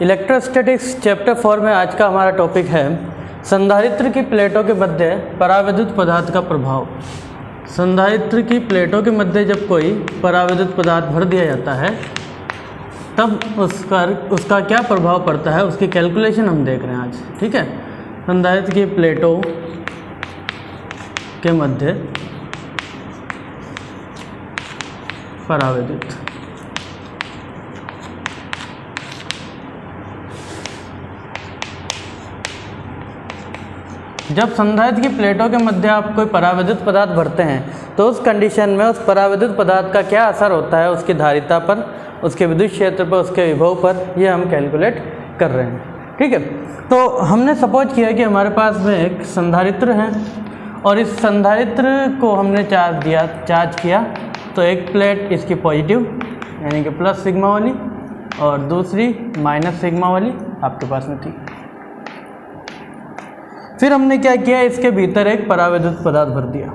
Electrostatics chapter 4 में आज का हमारा टॉपिक है संधारित्र की प्लेटों के मध्य परावैद्युत पदार्थ का प्रभाव। संधारित्र की प्लेटों के मध्य जब कोई परावैद्युत पदार्थ भर दिया जाता है तब उसका क्या प्रभाव पड़ता है, उसकी कैलकुलेशन हम देख रहे हैं आज। ठीक है, संधारित्र की प्लेटों के मध्य परावैद्युत जब संधारित्र की प्लेटों के मध्य आप कोई परावैद्युत पदार्थ भरते हैं तो उस कंडीशन में उस परावैद्युत पदार्थ का क्या असर होता है उसकी धारिता पर, उसके विद्युत क्षेत्र पर, उसके विभव पर, ये हम कैलकुलेट कर रहे हैं। ठीक है, तो हमने सपोज किया कि हमारे पास में एक संधारित्र है और इस संधारित्र को हमने चार्ज किया। तो एक प्लेट इसकी पॉजिटिव यानी कि प्लस सिग्मा वाली और दूसरी माइनस सिग्मा वाली आपके पास में थी। फिर हमने क्या किया, इसके भीतर एक परावैद्युत पदार्थ भर दिया।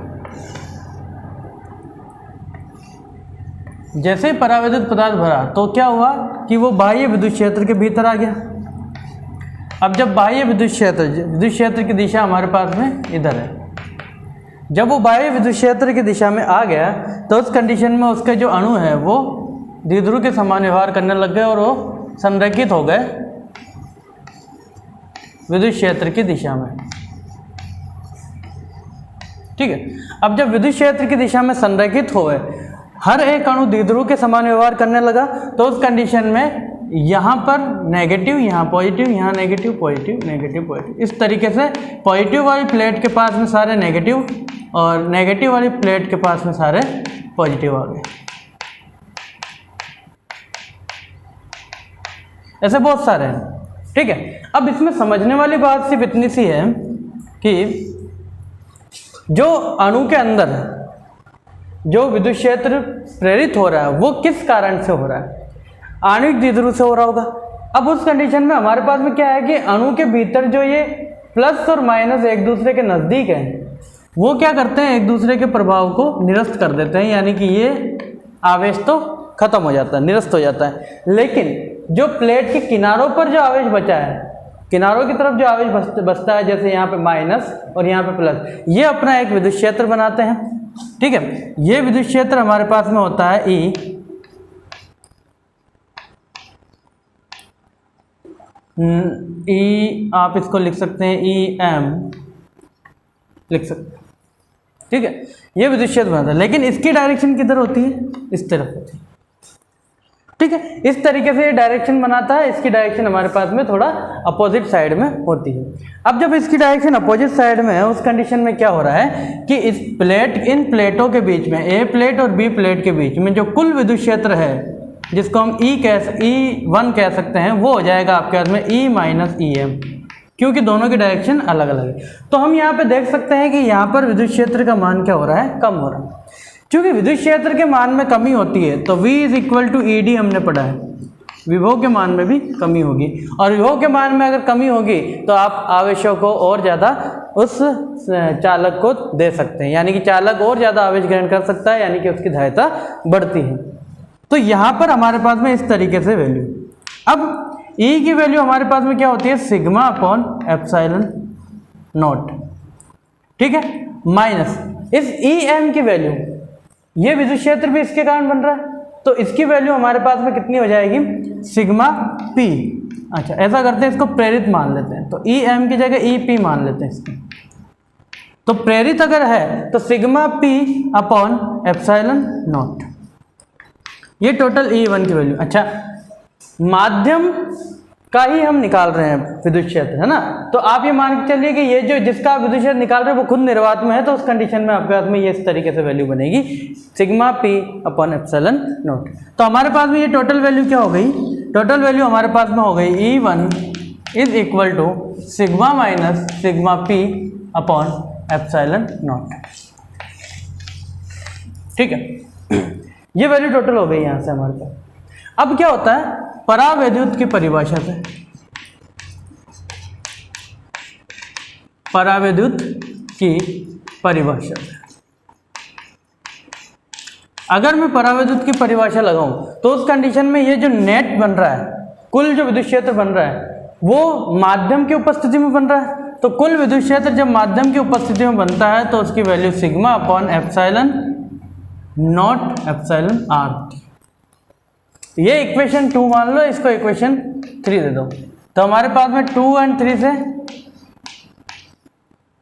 जैसे ही परावैद्युत पदार्थ भरा तो क्या हुआ कि वो बाह्य विद्युत क्षेत्र के भीतर आ गया। अब जब बाह्य विद्युत क्षेत्र की दिशा हमारे पास में इधर है, जब वो बाह्य विद्युत क्षेत्र की दिशा में आ गया तो उस कंडीशन में उसके जो अणु है वो द्विध्रुव के समान व्यवहार करने लग गए और वो संरेखित हो गए विद्युत क्षेत्र की दिशा में। ठीक है, अब जब विद्युत क्षेत्र की दिशा में संरेखित हो गए, हर एक अणु द्विध्रुव के समान व्यवहार करने लगा, तो उस कंडीशन में यहाँ पर नेगेटिव, यहाँ पॉजिटिव, यहाँ नेगेटिव, पॉजिटिव, नेगेटिव, पॉजिटिव, इस तरीके से पॉजिटिव वाली प्लेट के पास में सारे नेगेटिव और नेगेटिव वाली प्लेट के पास में सारे पॉजिटिव आ गए। ऐसे बहुत सारे हैं। ठीक है, अब इसमें समझने वाली बात सिर्फ इतनी सी है कि जो अणु के अंदर जो विद्युत क्षेत्र प्रेरित हो रहा है वो किस कारण से हो रहा है, आणविक द्विध्रुव से हो रहा होगा। अब उस कंडीशन में हमारे पास में क्या है कि अणु के भीतर जो ये प्लस और माइनस एक दूसरे के नज़दीक हैं वो क्या करते हैं, एक दूसरे के प्रभाव को निरस्त कर देते हैं, यानी कि ये आवेश तो खत्म हो जाता है, निरस्त हो जाता है। लेकिन जो प्लेट के किनारों पर जो आवेश बचा है, किनारों की तरफ जो आवेश बचता है, जैसे यहाँ पे माइनस और यहाँ पे प्लस, ये अपना एक विद्युत क्षेत्र बनाते हैं। ठीक है, ये विद्युत क्षेत्र हमारे पास में होता है ई, आप इसको लिख सकते हैं EM लिख सकते हैं। ठीक है, ये विद्युत क्षेत्र बनाता है, लेकिन इसकी डायरेक्शन किधर होती है, इस तरफ होती है। ठीक है, इस तरीके से ये डायरेक्शन बनाता है, इसकी डायरेक्शन हमारे पास में थोड़ा अपोजिट साइड में होती है। अब जब इसकी डायरेक्शन अपोजिट साइड में है, उस कंडीशन में क्या हो रहा है कि इन प्लेटों के बीच में, ए प्लेट और बी प्लेट के बीच में जो कुल विद्युत क्षेत्र है जिसको हम E1 कह सकते हैं, वो हो जाएगा आपके पास में E माइनस EM, क्योंकि दोनों की डायरेक्शन अलग अलग है। तो हम यहाँ पे देख सकते हैं कि यहाँ पर विद्युत क्षेत्र का मान क्या हो रहा है, कम हो रहा है। क्योंकि विद्युत क्षेत्र के मान में कमी होती है तो V = ED हमने पढ़ा है, विभव के मान में भी कमी होगी, और विभव के मान में अगर कमी होगी तो आप आवेशों को और ज़्यादा उस चालक को दे सकते हैं, यानी कि चालक और ज़्यादा आवेश ग्रहण कर सकता है, यानी कि उसकी धारिता बढ़ती है। तो यहाँ पर हमारे पास में इस तरीके से वैल्यू, अब E की वैल्यू हमारे पास में क्या होती है, सिग्मा अपॉन एप्सिलॉन नॉट। ठीक है, माइनस इस EM की वैल्यू, ये विद्युत क्षेत्र भी इसके कारण बन रहा है, तो इसकी वैल्यू हमारे पास में कितनी हो जाएगी, सिग्मा P। अच्छा, ऐसा करते हैं, इसको प्रेरित मान लेते हैं, तो EM की जगह EP मान लेते हैं इसकी। तो प्रेरित अगर है तो sigma P upon epsilon not, ये टोटल E1 की वैल्यू। अच्छा, माध्यम का ही हम निकाल रहे हैं विद्युत क्षेत्र, है ना, तो आप ये मान के चलिए कि ये जो जिसका आप विद्युत क्षेत्र निकाल रहे हैं वो खुद निर्वात में है, तो उस कंडीशन में आपके पास में ये इस तरीके से वैल्यू बनेगी, sigma P upon epsilon not. तो हमारे पास में ये टोटल वैल्यू क्या हो गई, टोटल वैल्यू हमारे पास में हो गई E1 = sigma minus sigma P upon epsilon not. ठीक है, ये वैल्यू टोटल हो गई यहाँ से हमारे पास। अब क्या होता है, परावैद्युत की परिभाषा से, परावैद्युत की परिभाषा से अगर मैं परावैद्युत की परिभाषा लगाऊं तो उस कंडीशन में ये जो नेट बन रहा है कुल जो विद्युत क्षेत्र बन रहा है वो माध्यम की उपस्थिति में बन रहा है। तो कुल विद्युत क्षेत्र जब माध्यम की उपस्थिति में बनता है तो उसकी value sigma upon epsilon naught epsilon R. ये इक्वेशन 2 मान लो, इसको इक्वेशन 3 दे दो। तो हमारे पास में 2 और 3 से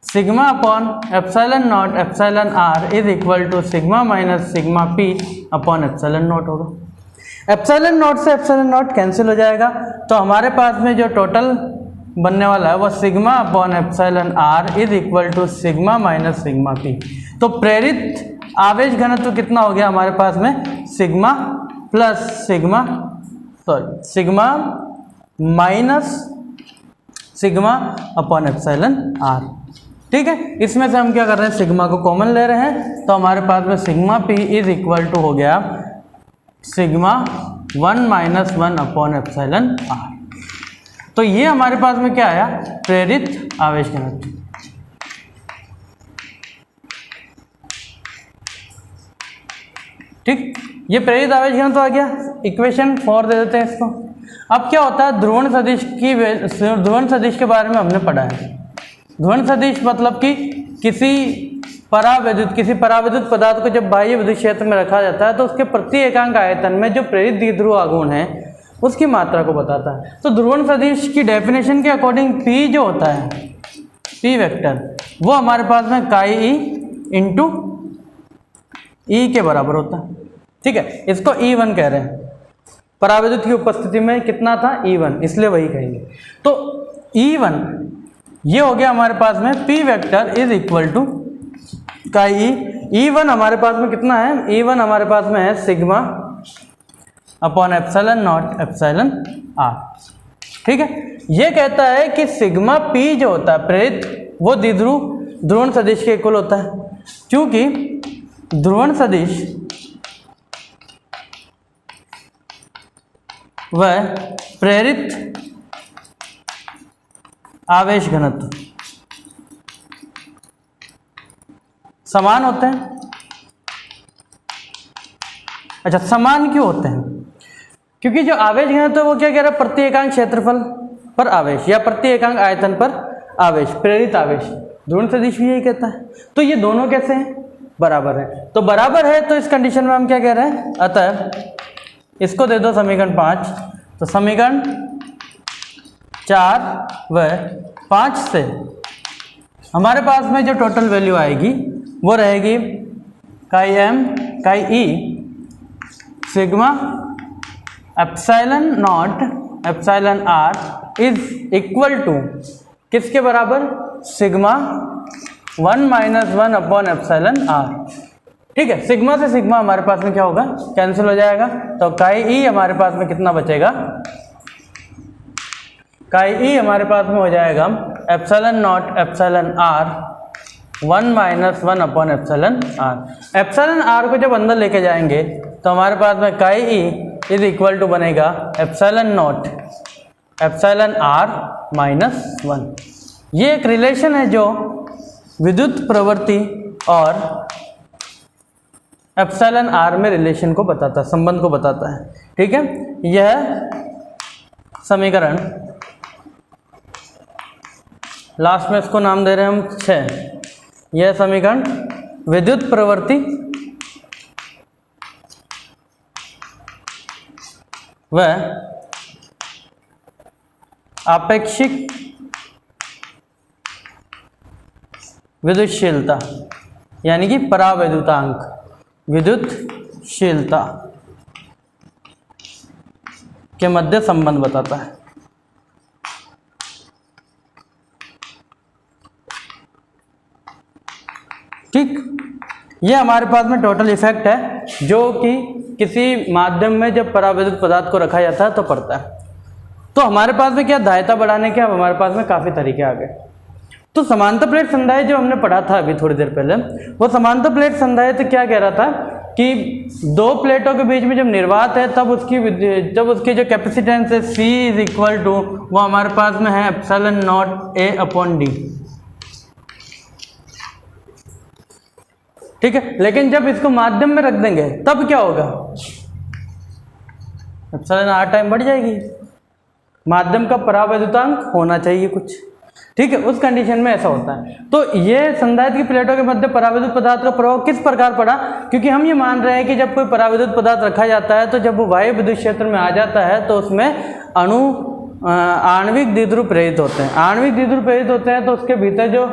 sigma upon epsilon naught epsilon R is equal to sigma minus sigma P upon epsilon naught होगा। एप्सिलॉन नॉट से एप्सिलॉन नॉट कैंसिल हो जाएगा, तो हमारे पास में जो टोटल बनने वाला है वो sigma upon epsilon R is equal to sigma minus sigma P. तो प्रेरित आवेश घनत्व कितना हो गया हमारे पास में, sigma plus sigma sigma minus sigma upon epsilon R. ठीक है, इसमें से हम क्या कर रहे हैं, सिग्मा को कॉमन ले रहे हैं, तो हमारे पास में sigma P is equal to हो गया sigma 1 minus 1 upon epsilon R. तो ये हमारे पास में क्या आया, प्रेरित आवेश घनत्व। ठीक, ये प्रेरित आवेश घनत्व आ गया। इक्वेशन 4 दे देते हैं इसको। अब क्या होता है, ध्रुवण सदिश के बारे में हमने पढ़ा है। ध्रुवण सदिश मतलब कि किसी परावैद्युत पदार्थ को जब बाह्य विद्युत क्षेत्र में रखा जाता है तो उसके प्रति एकांक आयतन में जो प्रेरित द्विध्रुव आघूर्ण है उसकी मात्रा को बताता है। तो ध्रुवण सदिश की डेफिनेशन के अकॉर्डिंग पी जो होता है, पी वेक्टर, वो हमारे पास में काई ई इंटू ई के बराबर होता है। ठीक है, इसको E1 कह रहे हैं। परावैद्युत की उपस्थिति में कितना था, E1, इसलिए वही कहेंगे। तो E1 ये हो गया हमारे पास में P vector is equal to chi E. E1 हमारे पास में कितना है, E1 हमारे पास में है sigma upon epsilon naught epsilon R. ठीक है, ये कहता है कि सिग्मा P जो होता है प्रेरित, वो ध्रुवण सदिश के इक्वल होता है, क्योंकि ध्रुवण सदिश वह प्रेरित आवेश घनत्व समान होते हैं। अच्छा, समान क्यों होते हैं, क्योंकि जो आवेश घनत्व वो क्या कह रहा है, प्रति एकांक क्षेत्रफल पर आवेश या प्रति एकांक आयतन पर आवेश, प्रेरित आवेश। ध्रुवण सदिश भी यही कहता है। तो ये दोनों कैसे हैं, बराबर है। तो बराबर है, तो इस कंडीशन में हम क्या कह रहे हैं, अतः इसको दे दो समीकरण 5। तो समीकरण 4 व 5 से हमारे पास में जो टोटल वैल्यू आएगी वो रहेगी chi M chi E sigma epsilon naught epsilon R is equal to किसके बराबर, sigma 1 minus 1 upon epsilon R. ठीक है, सिग्मा से सिग्मा हमारे पास में क्या होगा, कैंसिल हो जाएगा। तो काई ई हमारे पास में कितना बचेगा, काई ई हमारे पास में हो जाएगा epsilon naught epsilon R 1 minus 1 upon epsilon R. Epsilon R को जब अंदर लेके जाएंगे तो हमारे पास में chi E is equal to बनेगा epsilon naught epsilon R minus 1। ये एक रिलेशन है जो विद्युत प्रवृत्ति और एप्सिलॉन आर में रिलेशन को बताता है, संबंध को बताता है। ठीक है, यह समीकरण लास्ट में इसको नाम दे रहे हैं हम 6। यह समीकरण विद्युत प्रवृत्ति व आपेक्षिक विद्युतशीलता यानी कि परावैद्युतांक विद्युतशीलता के मध्य संबंध बताता है। ठीक, ये हमारे पास में टोटल इफेक्ट है जो कि किसी माध्यम में जब परावैद्युत पदार्थ को रखा जाता है तो पड़ता है। तो हमारे पास में क्या धारिता बढ़ाने के अब हमारे पास में काफ़ी तरीके आ गए। तो समांतर प्लेट संधाय जो हमने पढ़ा था अभी थोड़ी देर पहले, वो समांतर प्लेट संधाय तो क्या कह रहा था कि दो प्लेटों के बीच में जब निर्वात है तब उसकी जो कैपेसिटेंस है C इज इक्वल टू, वो हमारे पास में है epsilon naught A upon D। ठीक है, लेकिन जब इसको माध्यम में रख देंगे तब क्या होगा, एप्सिलॉन R टाइम बढ़ जाएगी। माध्यम का परावैद्युतांक होना चाहिए कुछ, ठीक है, उस कंडीशन में ऐसा होता है। तो ये संधारित्र की प्लेटों के मध्य परावैद्युत पदार्थ का प्रभाव किस प्रकार पड़ा, क्योंकि हम ये मान रहे हैं कि जब कोई परावैद्युत पदार्थ रखा जाता है तो जब वो वायु विद्युत क्षेत्र में आ जाता है तो उसमें अणु आणविक द्विध्रुव प्रेरित होते हैं। आणविक द्विध्रुव प्रेरित होते हैं तो उसके भीतर जो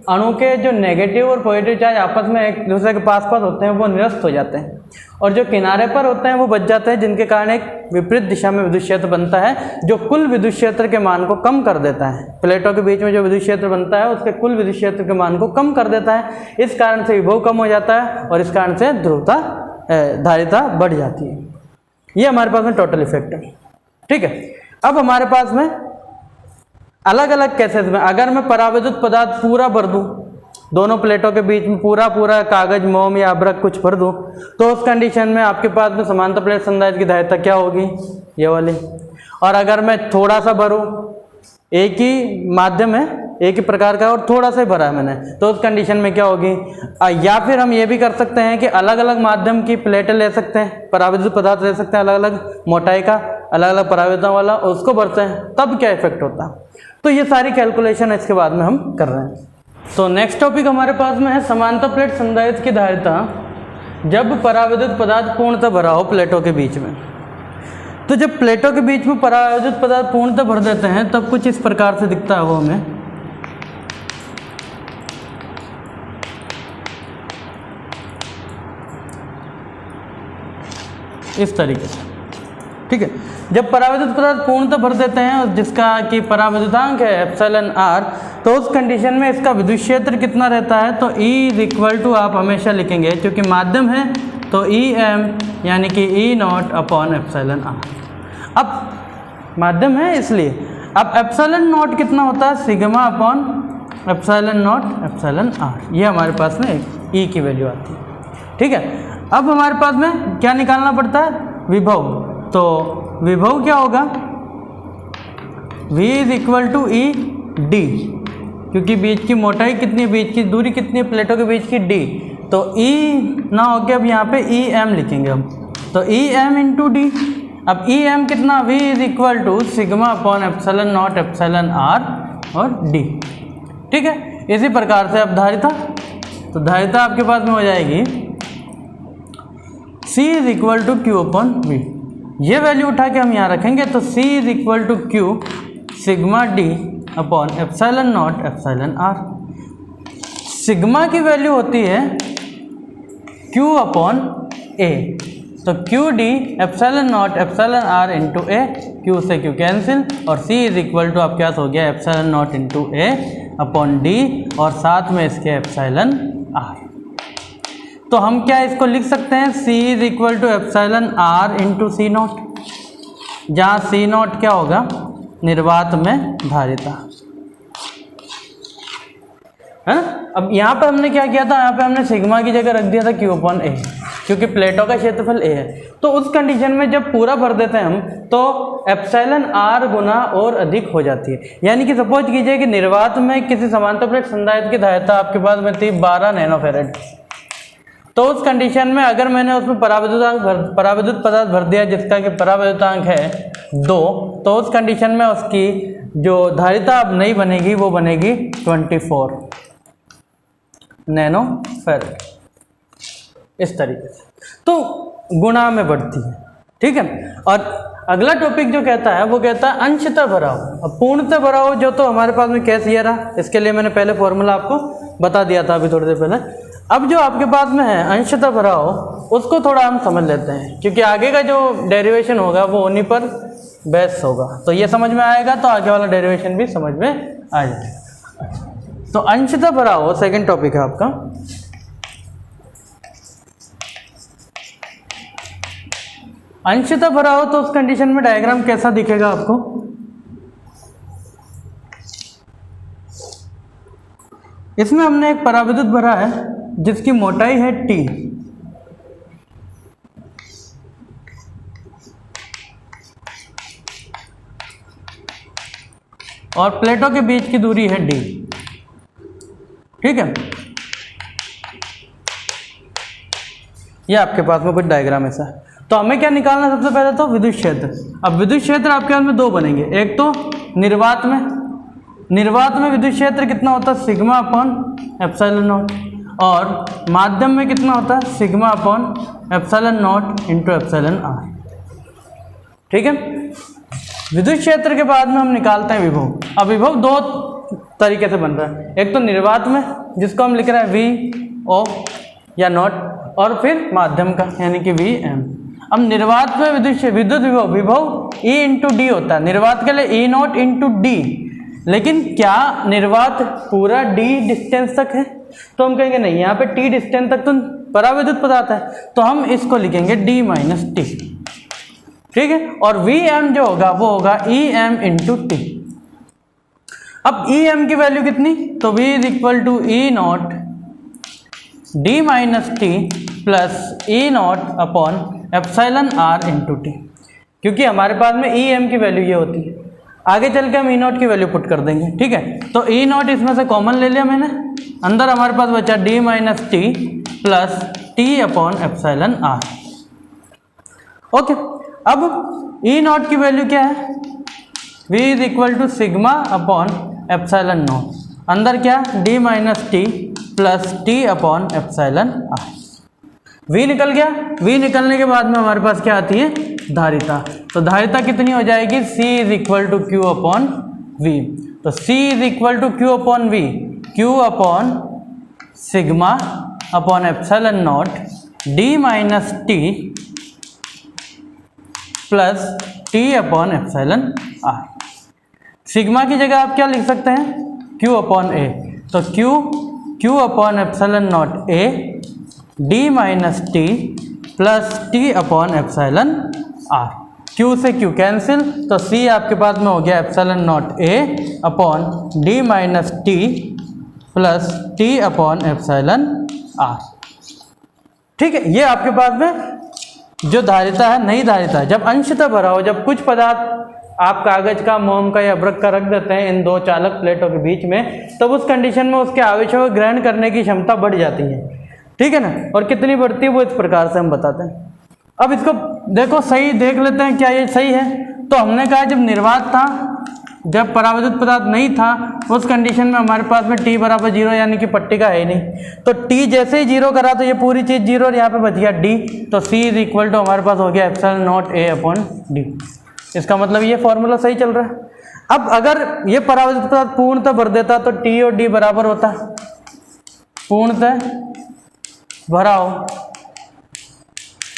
अणु के जो नेगेटिव और पॉजिटिव चार्ज आपस में एक दूसरे के पास होते हैं वो निरस्त हो जाते हैं, और जो किनारे पर होते हैं वो बच जाते हैं, जिनके कारण एक विपरीत दिशा में विद्युत क्षेत्र बनता है जो कुल विद्युत क्षेत्र के मान को कम कर देता है। प्लेटों के बीच में जो विद्युत क्षेत्र बनता है उसके कुल विद्युत क्षेत्र के मान को कम कर देता है। इस कारण से विभव कम हो जाता है और इस कारण से ध्रुवता धारिता बढ़ जाती है। ये हमारे पास में टोटल इफेक्ट है, ठीक है। अब हमारे पास में अलग अलग केसेस में अगर मैं परावैद्युत पदार्थ पूरा भर दूं, दोनों प्लेटों के बीच में पूरा कागज, मोम या अभ्रक कुछ भर दूं, तो उस कंडीशन में आपके पास में समांतर प्लेट संधारित्र की धारिता क्या होगी, ये वाली। और अगर मैं थोड़ा सा भरूं, एक ही माध्यम है, एक ही प्रकार का और थोड़ा सा ही भरा है मैंने, तो उस कंडीशन में क्या होगी। या फिर हम ये भी कर सकते हैं कि अलग अलग माध्यम की प्लेटें ले सकते हैं, परावैद्युत पदार्थ ले सकते हैं अलग अलग मोटाई का, अलग अलग परावैद्युता वाला, उसको भरते हैं, तब क्या इफेक्ट होता है। तो ये सारी कैलकुलेशन इसके बाद में हम कर रहे हैं। तो नेक्स्ट टॉपिक हमारे पास में है समांतर प्लेट संधारित्र की धारिता जब परावैद्युत पदार्थ पूर्णतः भरा हो प्लेटों के बीच में। तो जब प्लेटों के बीच में परावैद्युत पदार्थ पूर्णतः भर देते हैं तब कुछ इस प्रकार से दिखता है वो हमें। इस तरीके से, ठीक है। जब परावैद्युत पदार्थ पूर्णतः भर देते हैं और जिसका कि परावैद्युतांक है एप्सिलॉन आर, तो उस कंडीशन में इसका विद्युत क्षेत्र कितना रहता है, तो E इक्वल टू आप हमेशा लिखेंगे, क्योंकि माध्यम है तो EM यानी कि E0 अपॉन एप्सिलॉन आर। अब माध्यम है इसलिए अब एप्सिलॉन नॉट कितना होता है, sigma upon epsilon naught epsilon R. ये हमारे पास में E की वैल्यू आती है, ठीक है। अब हमारे पास में क्या निकालना पड़ता है, विभव। तो विभव क्या होगा, V is equal to E D, क्योंकि बीच की मोटाई कितनी है, बीच की दूरी कितनी है प्लेटों के बीच की D, तो E ना हो के अब यहाँ पे EM लिखेंगे हम, तो EM इंटू डी। अब EM कितना, V is equal to sigma upon epsilon naught epsilon R और D, ठीक है। इसी प्रकार से अब धारिता, तो धारिता आपके पास में हो जाएगी C is equal to Q upon V। ये वैल्यू उठा के हम यहाँ रखेंगे, तो C is equal to Q sigma D upon epsilon naught epsilon R. Sigma की वैल्यू होती है Q अपॉन A, तो Q D epsilon naught epsilon R into A, Q से क्यू कैंसिल, और C इज इक्वल टू आपके पास हो गया epsilon naught into A upon D और साथ में इसके एप्सिलॉन आर। तो हम क्या इसको लिख सकते हैं, C is equal to epsilon R into C naught, जहाँ सी नॉट क्या होगा, निर्वात में धारिता, है ना। अब यहाँ पे हमने क्या किया था, यहाँ पे हमने सिग्मा की जगह रख दिया था Q अपॉन A, क्योंकि प्लेटों का क्षेत्रफल A है। तो उस कंडीशन में जब पूरा भर देते हैं हम, तो एप्सिलॉन आर गुना और अधिक हो जाती है। यानी कि सपोज कीजिए कि निर्वात में किसी समांतर प्लेट संधारित्र की धारिता आपके पास में थी 12 नैनोफैराड, तो उस कंडीशन में अगर मैंने उसमें परावैद्युत पदार्थ भर दिया जिसका कि परावैद्युतांक है 2, तो उस कंडीशन में उसकी जो धारिता अब नहीं बनेगी वो बनेगी 24 नैनोफैराड, इस तरीके से। तो गुणा में बढ़ती है, ठीक है। और अगला टॉपिक जो कहता है वो कहता है अंशतः भराव। अब पूर्णतः भराव जो तो हमारे पास में कैसे ये रहा, इसके लिए मैंने पहले फॉर्मूला आपको बता दिया था अभी थोड़ी देर पहले। अब जो आपके पास में है अंशतः भराव, उसको थोड़ा हम समझ लेते हैं, क्योंकि आगे का जो डेरिवेशन होगा वो उन्हीं पर बेस होगा। तो ये समझ में आएगा तो आगे वाला डेरिवेशन भी समझ में आ जाएगा। तो अंशतः भराव सेकंड टॉपिक है आपका। अंशतः भराव, तो उस कंडीशन में डायग्राम कैसा दिखेगा आपको, इसमें हमने एक परावैद्युत भरा है जिसकी मोटाई है T, और प्लेटों के बीच की दूरी है D, ठीक है। ये आपके पास में कुछ डायग्राम ऐसा है। तो हमें क्या निकालना सबसे पहले, तो विद्युत क्षेत्र। अब विद्युत क्षेत्र आपके हाथ में दो बनेंगे, एक तो निर्वात में विद्युत क्षेत्र कितना होता है, सिग्मा अपॉन एप्सिलॉन नॉट, और माध्यम में कितना होता है, sigma upon epsilon naught into epsilon R. ठीक है, विद्युत क्षेत्र के बाद में हम निकालते हैं विभव। अब विभव दो तरीके से बन रहा है, एक तो निर्वात में जिसको हम लिख रहे हैं वी ओ या नॉट, और फिर माध्यम का यानी कि वी एम। अब निर्वात में विद्युत विभव E इंटू डी होता है, निर्वात के लिए E नॉट इंटू डी। लेकिन क्या निर्वात पूरा d डिस्टेंस तक है, तो हम कहेंगे नहीं, यहाँ पे t डिस्टेंस तक तो पराविद्युत पदार्थ है, तो हम इसको लिखेंगे d माइनस टी। ठीक है, और वी एम जो होगा वो होगा ई एम इंटू टी। अब ई एम की वैल्यू कितनी, तो v is equal to E naught D minus T plus E naught upon epsilon R into T, क्योंकि हमारे पास में ई एम की वैल्यू ये होती है। आगे चल के हम ई नॉट की वैल्यू पुट कर देंगे। ठीक है, तो ई नॉट इसमें से कॉमन ले लिया मैंने, अंदर हमारे पास बचा D minus T plus T upon epsilon R. Okay, अब ई नॉट की वैल्यू क्या है, v is equal to sigma upon epsilon naught, अंदर क्या D minus T plus T upon epsilon R. v निकल गया, v निकलने के बाद में हमारे पास क्या आती है, धारिता। तो धारिता कितनी हो जाएगी, c is equal to Q upon V. तो c is equal to Q upon V, Q upon sigma upon epsilon naught D minus T plus T upon epsilon R. Sigma की जगह आप क्या लिख सकते हैं, q अपॉन ए, तो q upon epsilon naught A D minus T plus T upon epsilon R. q से q cancel, तो c आपके पास में हो गया epsilon naught A upon D minus T plus T upon epsilon R. ठीक है, ये आपके पास में जो धारिता है, नई धारिता है। जब अंशतः भरा हो, जब कुछ पदार्थ आप कागज का, मोम का या अभ्रक का रख देते हैं इन दो चालक प्लेटों के बीच में, तब उस कंडीशन में उसके आवेशों को ग्रहण करने की क्षमता बढ़ जाती है। ठीक है ना, और कितनी बढ़ती है वो इस प्रकार से हम बताते हैं। अब इसको देखो, सही देख लेते हैं क्या ये सही है। तो हमने कहा जब निर्वात था, जब पराविद्युत पदार्थ नहीं था, उस कंडीशन में हमारे पास में t बराबर 0 यानी कि पट्टी का है ही नहीं, तो t जैसे ही 0 करा तो ये पूरी चीज़ 0 और यहाँ पे बच गया d, तो c इज इक्वल टू हमारे पास हो गया epsilon naught a upon D. इसका मतलब ये फॉर्मूला सही चल रहा है। अब अगर ये पराविद्युत पदार्थ पूर्णतः भर देता तो t और d बराबर होता, पूर्णतः भरा हो,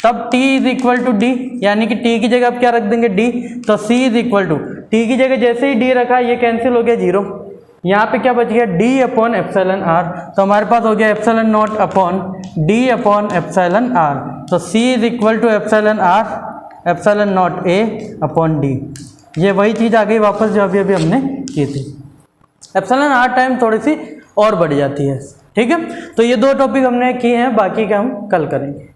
तब t is equal to D, यानी कि t की जगह आप क्या रख देंगे, d, तो c is equal to t की जगह जैसे ही d रखा ये कैंसिल हो गया 0, यहाँ पे क्या बच गया d अपॉन एप्सिलॉन आर। तो हमारे पास हो गया epsilon naught upon d upon epsilon R. तो c is equal to epsilon R epsilon naught a upon d। ये वही चीज़ आ गई वापस जो अभी हमने की थी। एप्सिलॉन आर टाइम थोड़ी सी और बढ़ जाती है। ठीक है, तो ये दो टॉपिक हमने किए हैं, बाकी का हम कल करेंगे।